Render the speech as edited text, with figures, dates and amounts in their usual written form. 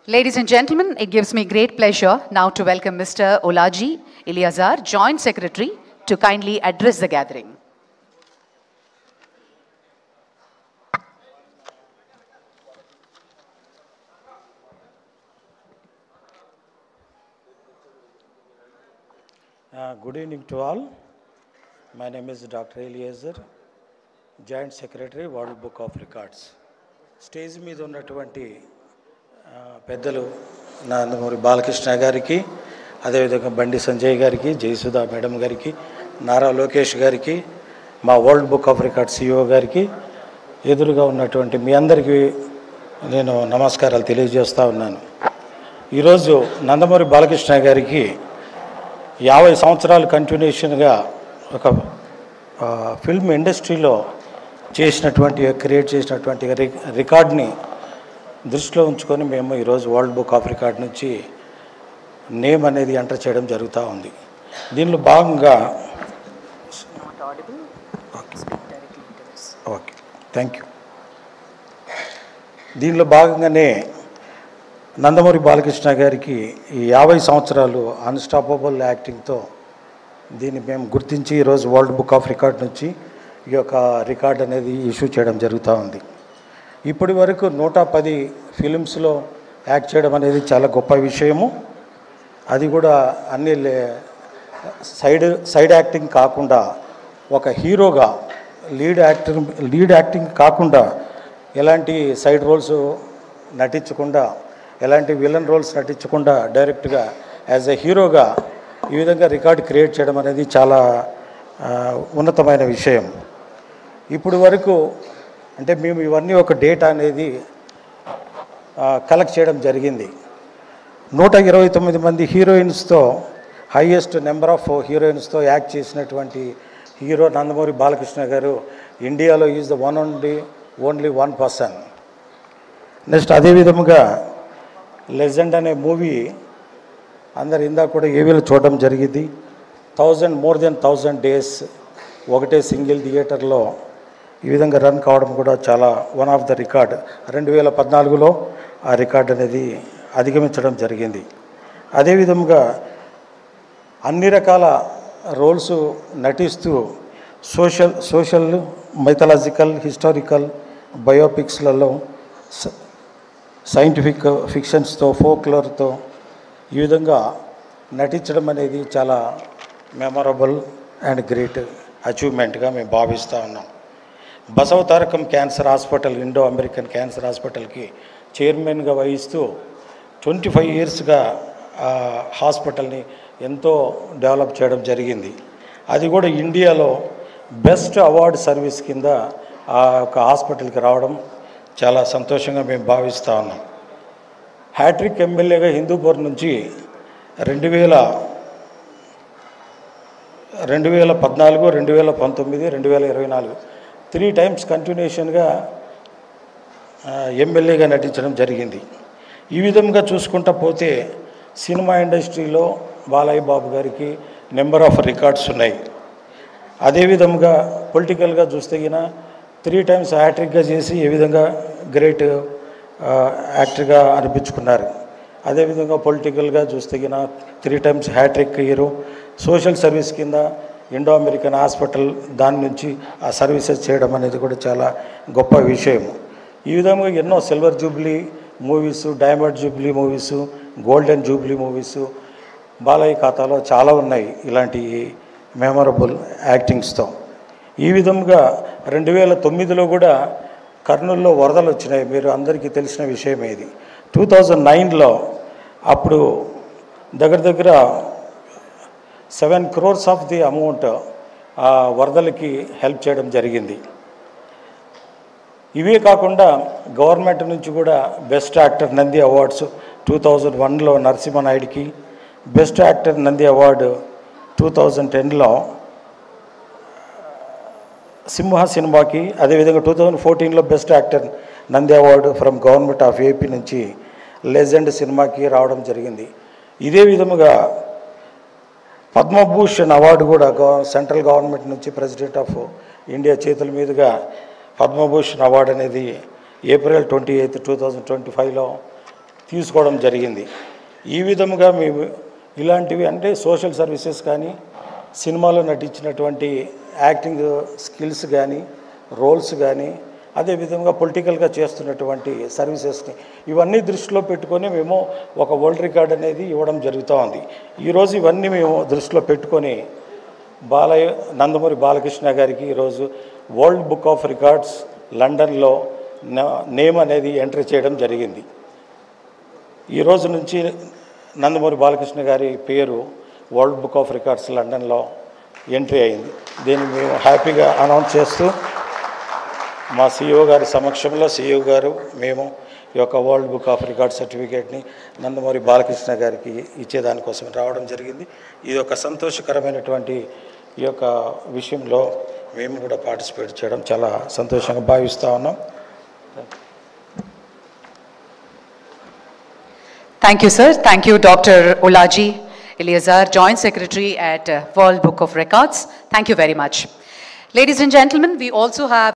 Ladies and gentlemen, it gives me great pleasure now to welcome Mr. Olaji Iliazar, Joint Secretary, to kindly address the gathering. Good evening to all. My name is Dr. Iliazar, Joint Secretary, World Book of Records. Stage మీద ఉన్నటువంటి పెద్దలు నందమూరి బాలకృష్ణ గారికి, అదేవిధంగా బండి సంజయ్ గారికి, Jayasudha madam గారికి, నారా లోకేష్ గారికి, మా world book of records CEO గారికి, ఎదురుగా ఉన్నటువంటి మీ అందరికీ నేను నమస్కారాలు తెలియజేస్తూ ఉన్నాను. ఈరోజు నందమూరి బాలకృష్ణ గారికి 50 సంవత్సరాలు కంటిన్యూషన్గా ఒక ఫిల్మ్ ఇండస్ట్రీలో క్రియేట్ చేసినటువంటి రికార్డ్ని దృష్టిలో ఉంచుకొని మేము ఈరోజు వరల్డ్ బుక్ ఆఫ్ రికార్డ్ నుంచి నేమ్ అనేది ఎంటర్ చేయడం జరుగుతూ ఉంది. దీనిలో భాగంగా ఓకే థ్యాంక్ యూ. దీనిలో భాగంగానే నందమూరి బాలకృష్ణ గారికి ఈ 50 సంవత్సరాలు అన్స్టాపబుల్ యాక్టింగ్తో దీన్ని మేము గుర్తించి ఈరోజు వరల్డ్ బుక్ ఆఫ్ రికార్డ్ నుంచి ఈ యొక్క రికార్డ్ అనేది ఇష్యూ చేయడం జరుగుతూ ఉంది. ఇప్పటి వరకు 110 ఫిలిమ్స్లో యాక్ట్ చేయడం అనేది చాలా గొప్ప విషయము. అది కూడా అన్ని సైడ్ యాక్టింగ్ కాకుండా ఒక హీరోగా లీడ్ యాక్టింగ్ కాకుండా ఎలాంటి సైడ్ రోల్స్ నటించకుండా, ఎలాంటి విలన్ రోల్స్ నటించకుండా డైరెక్ట్గా యాజ్ ఎ హీరోగా ఈ విధంగా రికార్డ్ క్రియేట్ చేయడం అనేది చాలా ఉన్నతమైన విషయం. ఇప్పుడు వరకు అంటే మేము ఇవన్నీ ఒక డేటా అనేది కలెక్ట్ చేయడం జరిగింది. 129 మంది హీరోయిన్స్తో, హైయెస్ట్ నెంబర్ ఆఫ్ హీరోయిన్స్తో యాక్ట్ చేసినటువంటి హీరో నందమూరి బాలకృష్ణ గారు ఇండియాలో is the only one person. Next అదేవిధముగా లెజెండ్ అనే మూవీ అందరు ఇందాక కూడా ఏవీలో చూడడం జరిగింది. మోర్ దెన్ 1000 డేస్ ఒకటే సింగిల్ థియేటర్లో ఈ విధంగా రన్ కావడం కూడా చాలా వన్ ఆఫ్ ద రికార్డ్. 2014లో ఆ రికార్డ్ అనేది అధిగమించడం జరిగింది. అదేవిధంగా అన్ని రకాల రోల్స్ నటిస్తూ సోషల్ మైథలాజికల్, హిస్టారికల్, బయోపిక్స్లలో, సైంటిఫిక్ ఫిక్షన్స్తో, ఫోక్లోర్తో ఈ విధంగా నటించడం అనేది చాలా మెమరబుల్ అండ్ గ్రేట్ అచీవ్మెంట్గా మేము భావిస్తూ ఉన్నాం. Basavatarakam cancer hospital, Indo American cancer హాస్పిటల్కి చైర్మన్గా వహిస్తూ 25 ఇయర్స్గా హాస్పిటల్ని ఎంతో డెవలప్ చేయడం జరిగింది. అది కూడా ఇండియాలో బెస్ట్ అవార్డ్ సర్వీస్ కింద ఆ యొక్క హాస్పిటల్కి రావడం చాలా సంతోషంగా మేము భావిస్తూ ఉన్నాం. హ్యాట్రిక్ ఎమ్మెల్యేగా హిందూపూర్ నుంచి 2014, 2019, 2024 3 టైమ్స్ కంటిన్యూషన్గా ఎమ్మెల్యేగా నటించడం జరిగింది. ఈ విధంగా చూసుకుంటా పోతే సినిమా ఇండస్ట్రీలో బాలయ్య బాబు గారికి నెంబర్ ఆఫ్ రికార్డ్స్ ఉన్నాయి. అదేవిధంగా పొలిటికల్గా చూస్తే 3 టైమ్స్ హ్యాట్రిక్గా చేసి ఏ విధంగా గ్రేట్ యాక్టర్గా అనిపించుకున్నారు. అదేవిధంగా పొలిటికల్గా చూస్తే 3 times hat trick hero, social service కింద ఇండో అమెరికన్ హాస్పిటల్ దాని నుంచి ఆ సర్వీసెస్ చేయడం అనేది కూడా చాలా గొప్ప విషయం. ఈ విధంగా ఎన్నో silver Jubilee movies, diamond Jubilee movies, golden Jubilee movies Balayya ఖాతాలో చాలా ఉన్నాయి ఇలాంటి మెమరబుల్ యాక్టింగ్స్తో. ఈ విధంగా 2009లో కూడా కర్నూలులో వరదలు వచ్చినాయి. మీరు అందరికీ తెలిసిన విషయమే ఇది. 2009లో అప్పుడు దగ్గర 7 crores ఆఫ్ ది అమౌంట్ ఆ వరదలకి హెల్ప్ చేయడం జరిగింది. ఇవే కాకుండా గవర్నమెంట్ నుంచి కూడా బెస్ట్ యాక్టర్ నంది అవార్డ్స్ 2001లో నరసింహనాయుడికి, బెస్ట్ యాక్టర్ నంది అవార్డు 2010లో సింహ సినిమాకి, అదేవిధంగా 2014లో best actor Nandi award from government of AP నుంచి లెజెండ్ సినిమాకి రావడం జరిగింది. ఇదే విధముగా పద్మభూషణ్ అవార్డు కూడా సెంట్రల్ గవర్నమెంట్ నుంచి ప్రెసిడెంట్ ఆఫ్ ఇండియా చేతుల మీదుగా పద్మభూషణ్ అవార్డు అనేది April 28, 2025లో తీసుకోవడం జరిగింది. ఈ విధముగా మేము ఇలాంటివి అంటే సోషల్ సర్వీసెస్ కానీ, సినిమాలో నటించినటువంటి యాక్టింగ్ స్కిల్స్ కానీ, రోల్స్ కానీ, అదేవిధంగా పొలిటికల్గా చేస్తున్నటువంటి సర్వీసెస్ని ఇవన్నీ దృష్టిలో పెట్టుకొని మేము ఒక వరల్డ్ రికార్డ్ అనేది ఇవ్వడం జరుగుతూ ఉంది. ఈరోజు ఇవన్నీ మేము దృష్టిలో పెట్టుకొని నందమూరి బాలకృష్ణ గారికి ఈరోజు వరల్డ్ బుక్ ఆఫ్ రికార్డ్స్ లండన్లో నేమ్ అనేది ఎంట్రీ చేయడం జరిగింది. ఈ రోజు నుంచి నందమూరి బాలకృష్ణ గారి పేరు వరల్డ్ బుక్ ఆఫ్ రికార్డ్స్ లండన్లో ఎంట్రీ అయింది. దీన్ని మేము హ్యాపీగా అనౌన్స్ చేస్తూ మా CEO గారి సమక్షంలో CEO గారు మేము ఈ యొక్క వరల్డ్ బుక్ ఆఫ్ రికార్డ్ సర్టిఫికేట్ని నందమూరి బాలకృష్ణ గారికి ఇచ్చేదానికోసం రావడం జరిగింది. ఇది ఒక సంతోషకరమైనటువంటి ఈ యొక్క విషయంలో మేము కూడా పార్టిసిపేట్ చేయడం చాలా సంతోషంగా భావిస్తూ ఉన్నాం. Thank you, sir. Thank you, Dr. Olaji Eleazar, Joint Secretary at World Book of Records. Thank you very much. Ladies and gentlemen, we also have